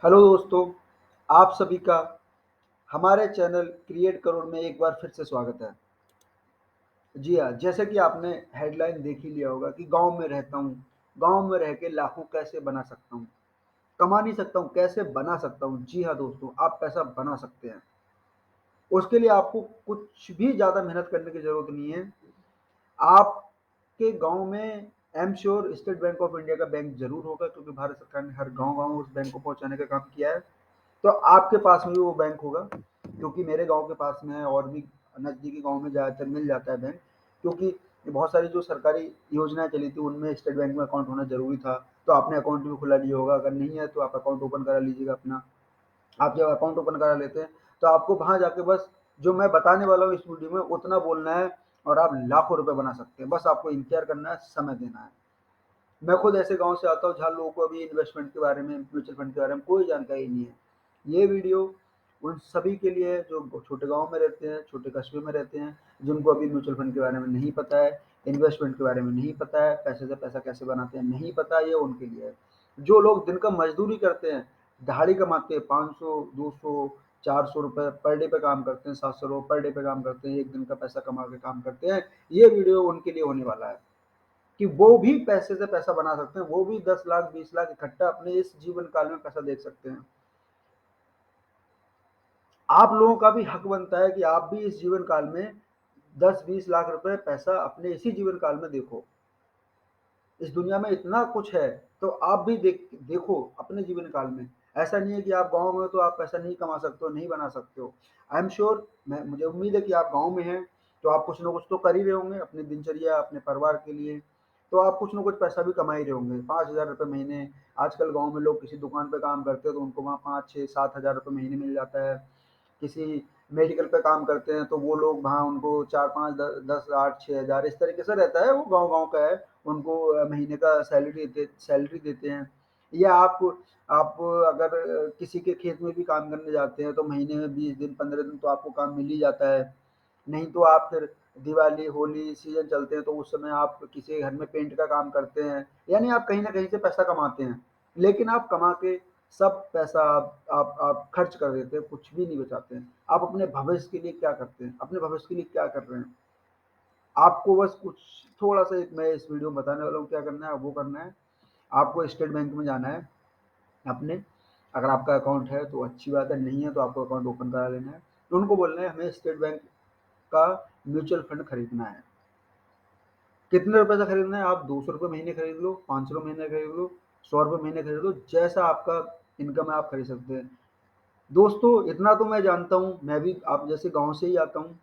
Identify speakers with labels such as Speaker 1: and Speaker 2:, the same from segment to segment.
Speaker 1: Hello दोस्तों, आप सभी का हमारे चैनल क्रिएट करोड़ में एक बार फिर से स्वागत है। जी हाँ, जैसे कि आपने हेडलाइन देख ही लिया होगा कि गांव में रहता हूँ, गांव में रह के लाखों कैसे बना सकता हूँ, कमा नहीं सकता हूँ, कैसे बना सकता हूँ। जी हाँ दोस्तों, आप पैसा बना सकते हैं। उसके लिए आपको कुछ भी ज़्यादा मेहनत करने की ज़रूरत नहीं है। आपके गांव में I am sure state bank of India का बैंक जरूर होगा, क्योंकि भारत सरकार ने हर गांव-गांव उस बैंक को पहुंचाने का काम किया है। तो आपके पास में भी वो बैंक होगा, क्योंकि मेरे गांव के पास में है और भी नज़दीकी गांव में ज़्यादातर मिल जाता है बैंक, क्योंकि बहुत सारी जो सरकारी योजनाएं चली थी उनमें स्टेट बैंक में अकाउंट होना जरूरी था। तो आपने अकाउंट भी खुला लिया होगा, अगर नहीं है तो आप अकाउंट ओपन करा लीजिएगा अपना। आप जब अकाउंट ओपन करा लेते हैं तो आपको वहां जाके बस जो मैं बताने वाला हूँ इस वीडियो में उतना बोलना है और आप लाखों रुपए बना सकते हैं। बस आपको इंतजार करना है, समय देना है। मैं खुद ऐसे गांव से आता हूँ जहाँ लोगों को अभी इन्वेस्टमेंट के बारे में, म्यूचुअल फंड के बारे में कोई जानकारी नहीं है। ये वीडियो उन सभी के लिए है जो छोटे गांव में रहते हैं, छोटे कस्बे में रहते हैं, जिनको अभी म्यूचुअल फंड के बारे में नहीं पता है, इन्वेस्टमेंट के बारे में नहीं पता है, पैसे से पैसा कैसे बनाते हैं नहीं पता, ये उनके लिए है। जो लोग दिन का मजदूरी करते हैं, दिहाड़ी कमाते हैं, 500 200 400 रुपए पर डे पे काम करते हैं, 700 रुपये पर डे पे काम करते हैं, एक दिन का पैसा कमा के काम करते हैं, ये वीडियो उनके लिए होने वाला है कि वो भी पैसे से पैसा बना सकते हैं, वो भी 10 लाख 20 लाख इकट्ठा अपने इस जीवन काल में पैसा देख सकते हैं। आप लोगों का भी हक बनता है कि आप भी इस जीवन काल में 10-20 लाख रुपए पैसा अपने इसी जीवन काल में देखो। इस दुनिया में इतना कुछ है, तो आप भी देखो अपने जीवन काल में। ऐसा नहीं है कि आप गांव में हो तो आप पैसा नहीं कमा सकते हो, नहीं बना सकते हो। आई एम श्योर, मैं मुझे उम्मीद है कि आप गांव में हैं तो आप कुछ ना कुछ तो कर ही रहे होंगे अपनी दिनचर्या, अपने परिवार के लिए। तो आप कुछ ना कुछ पैसा भी कमा ही रहे होंगे। 5,000 रुपये महीने, आजकल गांव में लोग किसी दुकान पे काम करते हैं तो उनको वहाँ 5 6 7 हज़ार रुपये महीने मिल जाता है। किसी मेडिकल पे काम करते हैं तो वो लोग वहाँ उनको 4 5 10 10 8 6 हज़ार इस तरीके से रहता है, वो गांव गांव का है। उनको महीने का सैलरी देते हैं। या आप अगर किसी के खेत में भी काम करने जाते हैं तो महीने में 20 दिन 15 दिन तो आपको काम मिल ही जाता है। नहीं तो आप फिर दिवाली होली सीजन चलते हैं तो उस समय आप किसी घर में पेंट का काम करते हैं, यानी आप कहीं ना कहीं से पैसा कमाते हैं। लेकिन आप कमा के सब पैसा आप खर्च कर देते हैं, कुछ भी नहीं बचाते हैं। आप अपने भविष्य के लिए क्या करते हैं, अपने भविष्य के लिए क्या कर रहे हैं? आपको बस कुछ थोड़ा सा, एक मैं इस वीडियो में बताने वाला हूँ क्या करना है, वो करना है। आपको स्टेट बैंक में जाना है अपने। अगर आपका अकाउंट है तो अच्छी बात है, नहीं है तो आपको अकाउंट ओपन करा लेना है। तो उनको बोलना है हमें स्टेट बैंक का म्यूचुअल फंड खरीदना है। कितने रुपए का खरीदना है? आप 200 रुपये महीने खरीद लो, 500 महीने खरीद लो, 100 रुपये महीने खरीद लो, जैसा आपका इनकम है आप खरीद सकते हैं। दोस्तों इतना तो मैं जानता हूँ, मैं भी आप जैसे गांव से ही आता हूँ।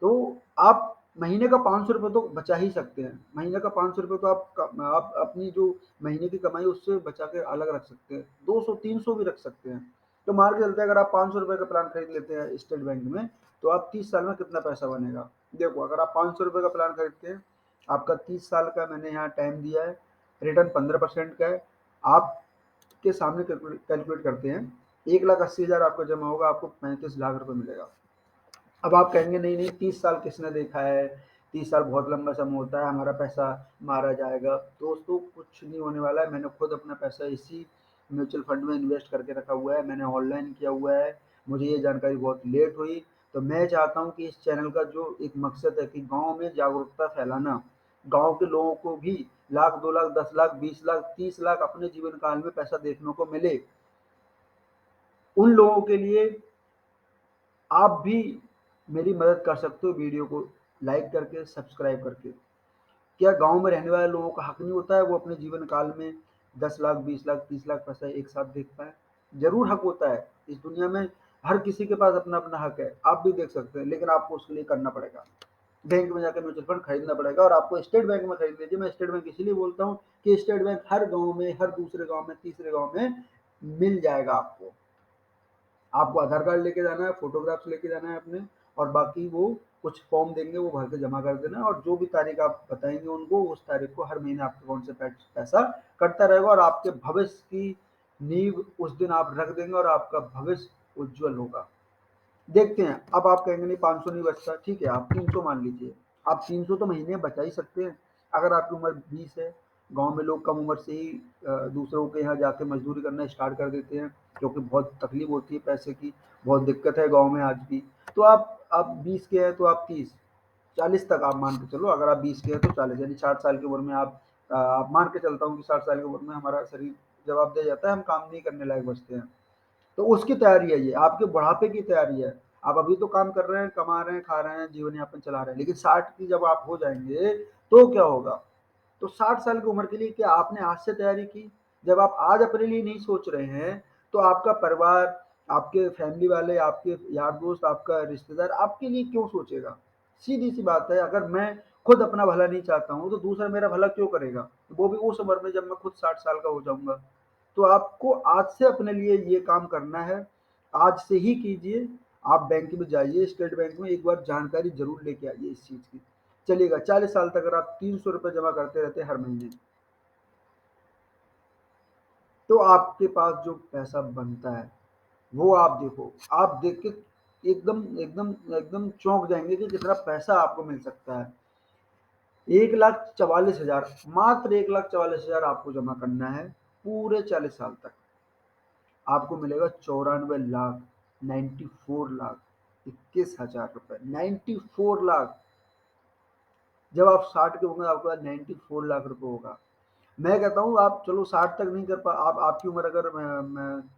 Speaker 1: तो आप महीने का 500 रुपये तो बचा ही सकते हैं। महीने का 500 रुपये तो आप अपनी जो महीने की कमाई उससे बचा के अलग रख सकते हैं, 200 300 भी रख सकते हैं। तो मान के चलते हैं, अगर आप 500 रुपये का प्लान खरीद लेते हैं स्टेट बैंक में, तो आप 30 साल में कितना पैसा बनेगा। देखो, अगर आप 500 रुपये का प्लान खरीदते हैं, आपका 30 साल का मैंने यहाँ टाइम दिया है, रिटर्न 15% का है। आपके सामने कैलकुलेट करते हैं, 1,80,000 आपका जमा होगा, आपको 35 लाख रुपए मिलेगा। अब आप कहेंगे नहीं नहीं, 30 साल किसने देखा है, 30 साल बहुत लंबा समय होता है, हमारा पैसा मारा जाएगा। दोस्तों कुछ नहीं होने वाला है। मैंने खुद अपना पैसा इसी म्यूचुअल फंड में इन्वेस्ट करके रखा हुआ है, मैंने ऑनलाइन किया हुआ है। मुझे ये जानकारी बहुत लेट हुई। तो मैं चाहता हूँ कि इस चैनल का जो एक मकसद है कि गाँव में जागरूकता फैलाना, गाँव के लोगों को भी लाख 2 लाख 10 लाख 20 लाख 30 लाख अपने जीवन काल में पैसा देखने को मिले। उन लोगों के लिए आप भी मेरी मदद कर सकते हो, वीडियो को लाइक करके, सब्सक्राइब करके। क्या गांव में रहने वाले लोगों का हक नहीं होता है वो अपने जीवन काल में 10 लाख 20 लाख 30 लाख पैसा एक साथ देख पाए? जरूर हक होता है। इस दुनिया में हर किसी के पास अपना अपना हक है, आप भी देख सकते हैं, लेकिन आपको उसके लिए करना पड़ेगा। बैंक में जाकर म्यूचुअल फंड खरीदना पड़ेगा, और आपको स्टेट बैंक में खरीद लीजिए। मैं स्टेट बैंक इसलिए बोलता हूँ कि स्टेट बैंक हर गाँव में, हर दूसरे गाँव में, तीसरे गाँव में मिल जाएगा आपको। आपको आधार कार्ड लेके जाना है, फोटोग्राफ्स लेके जाना है अपने, और बाकी वो कुछ फॉर्म देंगे, वो भर के जमा कर देना है, और जो भी तारीख आप बताएंगे उनको, उस तारीख को हर महीने आपके अकाउंट से पैसा कटता रहेगा, और आपके भविष्य की नींव उस दिन आप रख देंगे और आपका भविष्य उज्जवल होगा। देखते हैं। अब आप कहेंगे नहीं 500 नहीं बचता, ठीक है आप 300 मान लीजिए। आप 300 तो महीने में बचा ही सकते हैं। अगर आपकी उम्र 20 है, गाँव में लोग कम उम्र से ही दूसरों के यहाँ जाके मज़दूरी करना स्टार्ट कर देते हैं, क्योंकि बहुत तकलीफ़ होती है पैसे की, बहुत दिक्कत है गाँव में आज भी। तो आप 20 के हैं तो आप 30, 40 तक आप मान के चलो, अगर आप 20 के हैं तो 40, यानी 60 साल की उम्र में आप मान के चलता हूँ कि 60 साल की उम्र में हमारा शरीर जवाब दे जाता है, हम काम नहीं करने लायक बचते हैं। तो उसकी तैयारी है ये, आपके बुढ़ापे की तैयारी है। आप अभी तो काम कर रहे हैं, कमा रहे हैं, खा रहे हैं, जीवन यापन चला रहे हैं, लेकिन 60 की जब आप हो जाएँगे, तो क्या होगा? तो 60 साल की उम्र के लिए क्या आपने आज से तैयारी की? जब आप आज अपने लिए नहीं सोच रहे हैं, तो आपका परिवार, आपके फैमिली वाले, आपके यार दोस्त, आपका रिश्तेदार आपके लिए क्यों सोचेगा? सीधी-सी बात है, अगर मैं खुद अपना भला नहीं चाहता हूँ, तो दूसरा मेरा भला क्यों करेगा? वो भी उस उम्र में जब मैं खुद 60 साल का हो जाऊँगा। तो आपको आज से अपने लिए ये काम करना है, आज से ही कीजिए। आप बैंक में जाइए, स्टेट बैंक में एक बार जानकारी ज़रूर लेके आइए इस चीज़ की। चलेगा 40 साल तक अगर आप ₹300 जमा करते रहते हैं हर महीने, तो आपके पास जो पैसा बनता है, वो आप देखो। आप देख के एकदम एकदम एकदम चौंक जाएँगे कि कितना पैसा आपको मिल सकता है। 1,44,000, मात्र 1,44,000 आपको जमा करना है पूरे 40 साल तक। आपको मिलेगा 94 लाख, 94 लाख, 21,000 रुपए, 94 लाख। जब आप 60 के होंगे आपके पास 94 लाख रुपए होगा। मैं कहता हूँ आप चलो 60 तक नहीं कर पा, आप आपकी उम्र अगर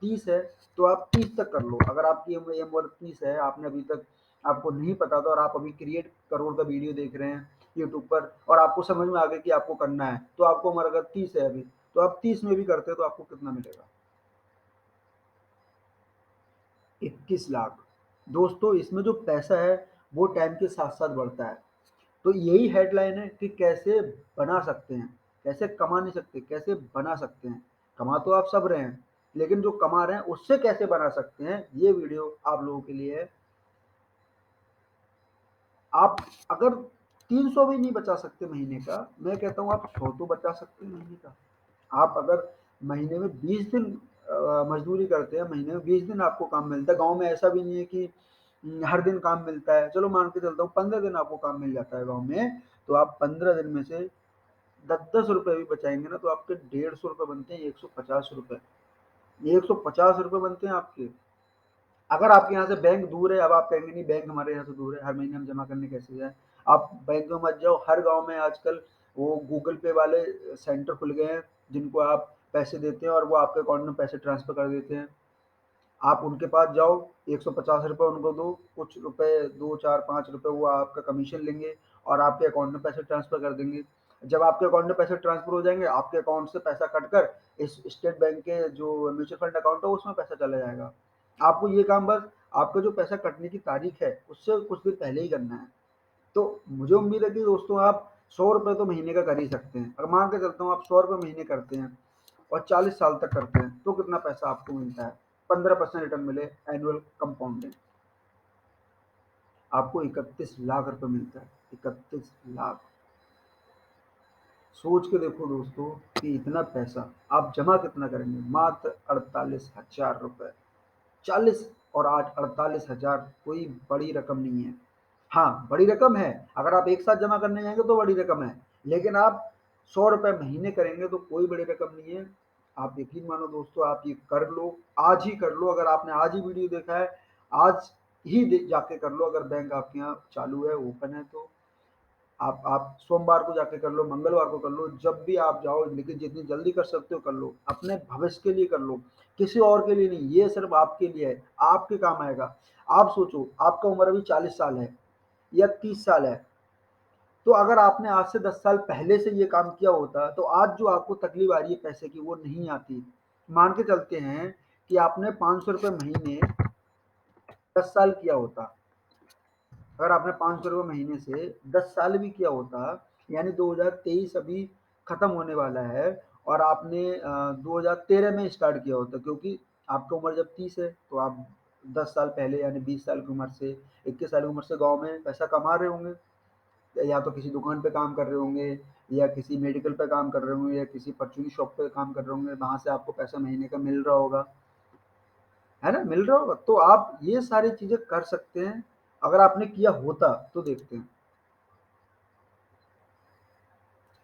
Speaker 1: 30 है, तो आप 30 तक कर लो। अगर आपकी उम्र 30 है, आपने अभी तक, आपको नहीं पता था और आप अभी क्रिएट करोड़ का वीडियो देख रहे हैं यूट्यूब पर और आपको समझ में आ गया कि आपको करना है, तो आपको उम्र अगर 30 है अभी, तो आप 30 में भी करते हैं तो आपको कितना मिलेगा? 21 लाख। दोस्तों इसमें जो पैसा है वो टाइम के साथ-साथ बढ़ता है। तो यही हेडलाइन है कि कैसे बना सकते हैं, कैसे कमा नहीं सकते, कैसे बना सकते हैं। कमा तो आप सब रहे हैं, लेकिन जो कमा रहे हैं उससे कैसे बना सकते हैं, ये वीडियो आप लोगों के लिए है। आप अगर 300 भी नहीं बचा सकते महीने का, मैं कहता हूँ आप 100 तो बचा सकते हैं महीने का। आप अगर महीने में 20 दिन मज़दूरी करते हैं, महीने में 20 दिन आपको काम मिलता है। गाँव में ऐसा भी नहीं है कि हर दिन काम मिलता है। चलो मान के चलता हूँ 15 दिन आपको काम मिल जाता है गाँव में, तो आप 15 दिन में से 10-10 रुपए भी बचाएँगे ना, तो आपके 150 रुपए बनते हैं, 150 रुपए। 150 रुपए बनते हैं आपके। अगर आपके यहाँ से बैंक दूर है, अब आप कहेंगे नहीं बैंक हमारे यहाँ से दूर है, हर महीने हम जमा करने कैसे जाएँ? आप बैंक में मत जाओ, हर गाँव में आजकल वो गूगल पे वाले सेंटर खुल गए हैं, जिनको आप पैसे देते हैं और वो आपके अकाउंट में पैसे ट्रांसफर कर देते हैं। आप उनके पास जाओ, 150 रुपए उनको दो, कुछ रुपए 2, 4, 5 रुपए वो आपका कमीशन लेंगे और आपके अकाउंट में पैसे ट्रांसफर कर देंगे। जब आपके अकाउंट में पैसे ट्रांसफर हो जाएँगे, आपके अकाउंट से पैसा कटकर इस स्टेट बैंक के जो म्यूचुअल फंड अकाउंट है, उसमें पैसा चला जाएगा। आपको ये काम बस आपका जो पैसा कटने की तारीख है, उससे कुछ दिन पहले ही करना है। तो मुझे उम्मीद है कि दोस्तों आप ₹100 तो महीने का कर ही सकते हैं। अगर मान के चलता हूँ आप ₹100 महीने करते हैं और 40 साल तक करते हैं, तो कितना पैसा आपको मिलता है? 15% रिटर्न मिले, एनुअल कंपाउंडिंग। आपको 31 लाख रुपए मिलता है। 31 लाख। सोच के देखो दोस्तों कि इतना पैसा आप जमा कितना करेंगे? मात्र 48,000 रुपए। 40 और 8 48,000 कोई बड़ी रकम नहीं है। हाँ, बड़ी रकम है, अगर आप एक साथ जमा करने जाएँगे तो बड़ी रकम है, लेकिन आप ₹100 महीने करेंगे तो कोई बड़ी रकम नहीं है। आप यकीन मानो दोस्तों आप ये कर लो, आज ही कर लो, अगर आपने आज ही वीडियो देखा है, आज ही दे जाके कर लो, अगर बैंक आपके यहाँ चालू है, ओपन है तो। आप सोमवार को जाके कर लो, मंगलवार को कर लो, जब भी आप जाओ, लेकिन जितनी जल्दी कर सकते हो कर लो। अपने भविष्य के लिए कर लो, किसी और के लिए नहीं, ये सिर्फ़ आपके लिए है, आपके काम आएगा। आप सोचो, आपका उम्र अभी 40 साल है या 30 साल है, तो अगर आपने आज से 10 साल पहले से ये काम किया होता, तो आज जो आपको तकलीफ़ आ रही है पैसे की, वो नहीं आती। मान के चलते हैं कि आपने ₹500 महीने 10 साल किया होता। अगर आपने ₹500 महीने से 10 साल भी किया होता, यानी 2023 अभी खत्म होने वाला है और आपने 2013 में स्टार्ट किया होता, क्योंकि आपकी उम्र जब 30 है तो आप 10 साल पहले यानी 20 साल की उम्र से, 21 साल की उम्र से गाँव में पैसा कमा रहे होंगे। या तो किसी दुकान पे काम कर रहे होंगे या किसी मेडिकल पे काम कर रहे होंगे या किसी परचून शॉप पे काम कर रहे होंगे, वहाँ से आपको पैसा महीने का मिल रहा होगा। है ना? मिल रहा होगा। तो आप ये सारी चीज़ें कर सकते हैं, अगर आपने किया होता तो देखते हैं।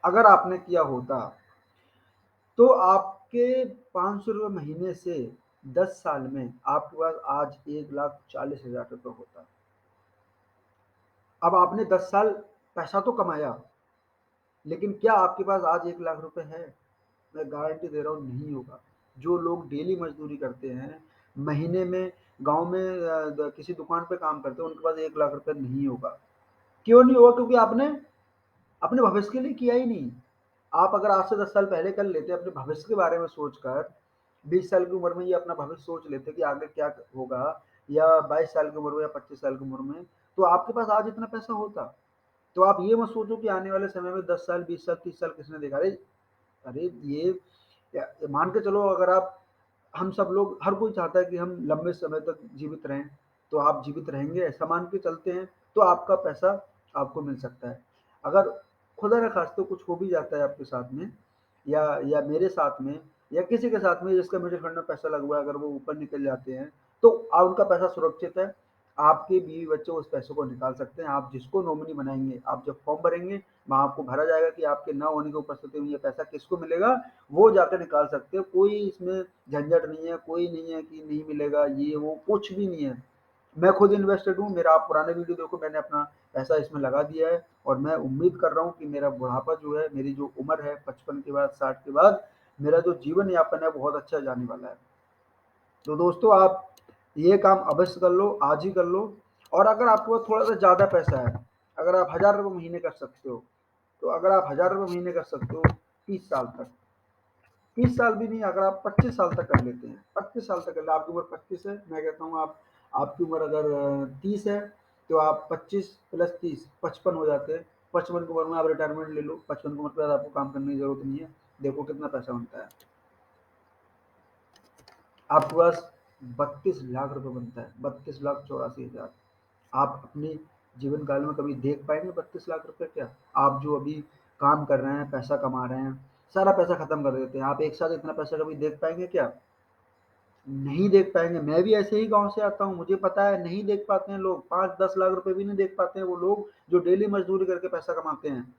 Speaker 1: अगर आपने किया होता, तो आपके 500 रुपये महीने से 10 साल में आपके पास आज 1,40,000 रुपये होता। अब आपने 10 साल पैसा तो कमाया, लेकिन क्या आपके पास आज 1,00,000 रुपए है? मैं गारंटी दे रहा हूँ नहीं होगा। जो लोग डेली मज़दूरी करते हैं, महीने में गाँव में किसी दुकान पे काम करते हैं, उनके पास 1,00,000 रुपए नहीं होगा। क्यों नहीं होगा? क्योंकि आपने अपने भविष्य के लिए किया ही नहीं। आप अगर आज से 10 साल पहले कर लेते अपने भविष्य के बारे में सोचकर, 20 साल की उम्र में ये अपना भविष्य सोच लेते कि आगे क्या होगा, या 22 साल की उम्र में या 25 साल की उम्र में, तो आपके पास आज इतना पैसा होता। तो आप ये मत सोचो कि आने वाले समय में 10 साल, 20 साल, 30 साल किसने देखा। अरे अरे ये मान के चलो, अगर आप, हम सब लोग, हर कोई चाहता है कि हम लंबे समय तक जीवित रहें, तो आप जीवित रहेंगे ऐसा मान के चलते हैं, तो आपका पैसा आपको मिल सकता है। अगर खुदा न खास्ते कुछ हो भी जाता है आपके साथ में, या मेरे साथ में, या किसी के साथ में जिसका म्यूचुअल फंड में पैसा लगा हुआ है, अगर वो ऊपर निकल जाते हैं, तो उनका पैसा सुरक्षित है। आपके बीवी बच्चे उस पैसे को निकाल सकते हैं। आप जिसको नॉमिनी बनाएंगे, आप जब फॉर्म भरेंगे, वहाँ आपको भरा जाएगा कि आपके न होने की उपस्थिति में ये पैसा किसको मिलेगा, वो जाकर निकाल सकते हो। कोई इसमें झंझट नहीं है, कोई नहीं है कि नहीं मिलेगा, ये वो कुछ भी नहीं है। मैं खुद इन्वेस्टेड हूँ। मेरा आप पुराने वीडियो देखो, मैंने अपना पैसा इसमें लगा दिया है, और मैं उम्मीद कर रहा हूँ कि मेरा बुढ़ापा जो है, मेरी जो उम्र है 55 के बाद, 60 के बाद, मेरा जो जीवन यापन है बहुत अच्छा जाने वाला है। तो दोस्तों, आप ये काम अवश्य कर लो, आज ही कर लो। और अगर आपके पास थोड़ा सा ज़्यादा पैसा है, अगर आप 1,000 रुपये महीने कर सकते हो, तो अगर आप 1,000 रुपये महीने कर सकते हो 30 साल तक, 30 साल भी नहीं, अगर आप 25 साल तक कर लेते हैं, 25 साल तक कर ले, आपकी उम्र 25 है, मैं कहता हूँ आप, आपकी उम्र अगर 30 है, तो आप 25 + 30 55 हो जाते हैं। 55 की उम्र में आप रिटायरमेंट ले लो, 55 की उम्र के बाद आपको काम करने की जरूरत नहीं है। देखो कितना पैसा बनता है। आपके पास 32 लाख रुपए बनता है, 32,84,000। आप अपने जीवन काल में कभी देख पाएंगे 32 लाख रुपए? क्या आप जो अभी काम कर रहे हैं, पैसा कमा रहे हैं, सारा पैसा खत्म कर देते हैं, आप एक साथ इतना पैसा कभी देख पाएंगे क्या? नहीं देख पाएंगे। मैं भी ऐसे ही गांव से आता हूँ, मुझे पता है नहीं देख पाते हैं लोग। 5-10 लाख रुपए भी नहीं देख पाते हैं वो लोग जो डेली मजदूरी करके पैसा कमाते हैं।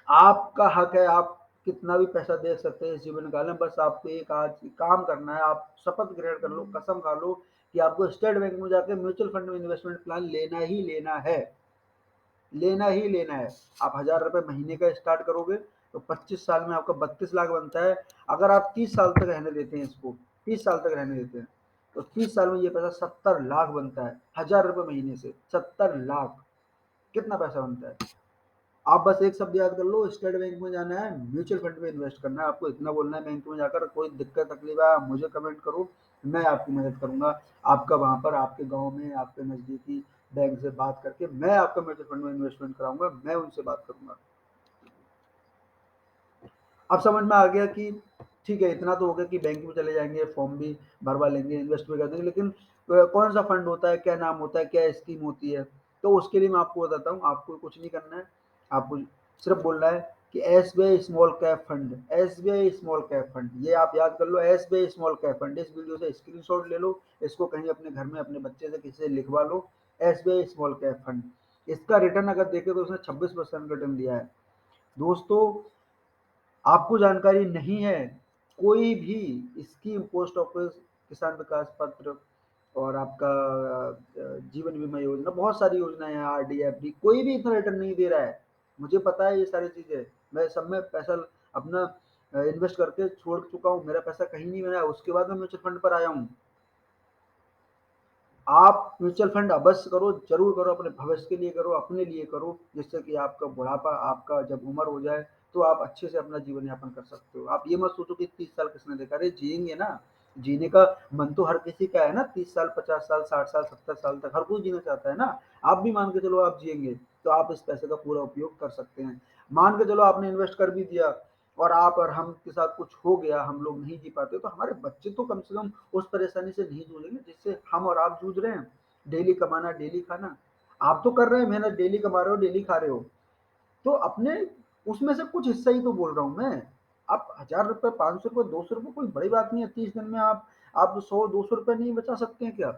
Speaker 1: आपका हक है, आप कितना भी पैसा दे सकते हैं इस जीवन काल में, बस आपको एक आज काम करना है। आप शपथ ग्रहण कर लो, कसम खा लो कि आपको स्टेट बैंक में जाकर म्यूचुअल फंड में इन्वेस्टमेंट प्लान लेना ही लेना है, लेना ही लेना है। आप 1,000 रुपए महीने का स्टार्ट करोगे, तो 25 साल में आपका 32 लाख बनता है। अगर आप 30 साल तक रहने देते हैं इसको, 30 साल तक रहने देते हैं, तो 30 साल में ये पैसा 70 लाख बनता है। 1,000 रुपए महीने से 70 लाख, कितना पैसा बनता है? आप बस एक शब्द याद कर लो, स्टेट बैंक में जाना है, म्यूचुअल फंड में इन्वेस्ट करना है। आपको इतना बोलना है, बैंक में जाकर कोई दिक्कत तकलीफ है आप मुझे कमेंट करो, मैं आपकी मदद करूंगा। आपका वहां पर आपके गांव में आपके नजदीकी बैंक से बात करके मैं आपका म्यूचुअल फंड में इन्वेस्टमेंट कराऊंगा, मैं उनसे बात करूंगा। अब समझ में आ गया कि ठीक है, इतना तो हो गया कि बैंक में चले जाएंगे, फॉर्म भी भरवा लेंगे, इन्वेस्ट भी कर देंगे, लेकिन कौन सा फंड होता है, क्या नाम होता है, क्या स्कीम होती है? तो उसके लिए मैं आपको बताता हूँ। आपको कुछ नहीं करना है, आपको सिर्फ बोलना है कि SBI small cap fund, SBI small cap fund, ये आप याद कर लो, SBI स्मॉल कैप फंड। इस वीडियो से स्क्रीनशॉट ले लो, इसको कहीं अपने घर में अपने बच्चे से किसी से लिखवा लो। SBI स्मॉल कैप फंड, इसका रिटर्न अगर देखें तो उसने 26% रिटर्न दिया है। दोस्तों, आपको जानकारी नहीं है, कोई भी स्कीम, पोस्ट ऑफिस, किसान विकास पत्र, और आपका जीवन बीमा योजना, बहुत सारी योजनाएं हैं, RD FD, कोई भी इतना रिटर्न नहीं दे रहा है। मुझे पता है ये सारी चीजें, मैं सब में पैसा अपना इन्वेस्ट करके छोड़ चुका हूँ, मेरा पैसा कहीं नहीं बना है, उसके बाद मैं म्यूचुअल फंड पर आया हूँ। आप म्यूचुअल फंड अवश्य करो, जरूर करो, अपने भविष्य के लिए करो, अपने लिए करो, जिससे कि आपका बुढ़ापा, आपका जब उम्र हो जाए, तो आप अच्छे से अपना जीवन यापन कर सकते हो। आप ये मत सोचो कि 30 साल किसने देखा। अरे जिएंगे ना, जीने का मन तो हर किसी का है ना, 30 साल, 50 साल, 60 साल, 70 साल तक हर कोई जीना चाहता है ना। आप भी मान के चलो आप जिएंगे, तो आप इस पैसे का पूरा उपयोग कर सकते हैं। मान के चलो आपने इन्वेस्ट कर भी दिया, और आप और हम के साथ कुछ हो गया, हम लोग नहीं जी पाते, तो हमारे बच्चे तो कम से कम उस परेशानी से नहीं जूझेंगे जिससे हम और आप जूझ रहे हैं। डेली कमाना, डेली खाना, आप तो कर रहे हैं मेहनत, डेली कमा रहे हो, डेली खा रहे हो, तो अपने उसमें से कुछ हिस्सा ही तो बोल रहा हूँ मैं। आप 1,000 रुपये, 500 रुपये, 200 रुपये कोई बड़ी बात नहीं है। 30 दिन में आप 100-200 रुपये नहीं बचा सकते हैं क्या?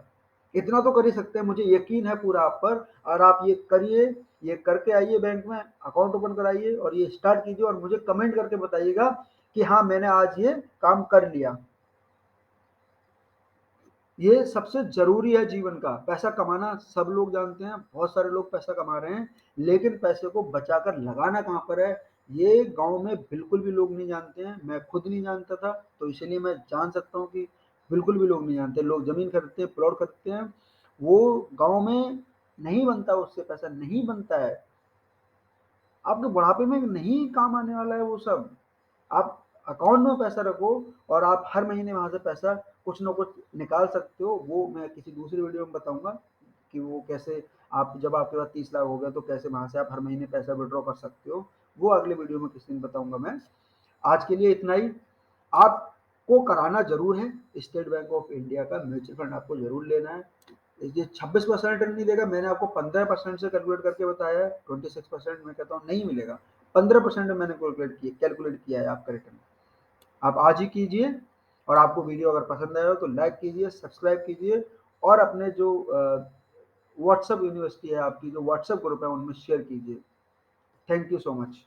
Speaker 1: इतना तो कर ही सकते हैं, मुझे यकीन है पूरा आप पर। और आप ये करिए, ये करके आइए, बैंक में अकाउंट ओपन कराइए और ये स्टार्ट कीजिए और मुझे कमेंट करके बताइएगा कि हाँ मैंने आज ये काम कर लिया। ये सबसे ज़रूरी है जीवन का। पैसा कमाना सब लोग जानते हैं, बहुत सारे लोग पैसा कमा रहे हैं, लेकिन पैसे को बचाकर लगाना कहाँ पर है, ये गाँव में बिल्कुल भी लोग नहीं जानते हैं। मैं खुद नहीं जानता था, तो इसलिए मैं जान सकता हूँ कि बिल्कुल भी लोग नहीं जानते। लोग ज़मीन खरीदते हैं, प्लॉट खरीदते हैं, वो गाँव में नहीं बनता, उससे पैसा नहीं बनता है। आपके बुढ़ापे में नहीं काम आने वाला है वो सब। आप अकाउंट में पैसा रखो और आप हर महीने वहाँ से पैसा कुछ ना कुछ निकाल सकते हो। वो मैं किसी दूसरी वीडियो में बताऊँगा कि वो कैसे, आप जब आपके पास 30 लाख हो गया तो कैसे वहाँ से आप हर महीने पैसा विथड्रॉ कर सकते हो। वो अगले वीडियो में किसी दिन बताऊँगा मैं। आज के लिए इतना ही। आपको कराना ज़रूर है, स्टेट बैंक ऑफ इंडिया का म्यूचुअल फंड आपको ज़रूर लेना है। ये 26% रिटर्न नहीं देगा, मैंने आपको 15% से कैलकुलेट करके बताया है। 26% मैं कहता हूँ नहीं मिलेगा, 15% में मैंने कैलकुलेट किया है आपका रिटर्न। आप आज ही कीजिए। और आपको वीडियो अगर पसंद आया हो तो लाइक कीजिए, सब्सक्राइब कीजिए और अपने जो व्हाट्सएप यूनिवर्सिटी है आपकी, जो व्हाट्सएप ग्रुप है उनमें शेयर कीजिए। Thank you so much.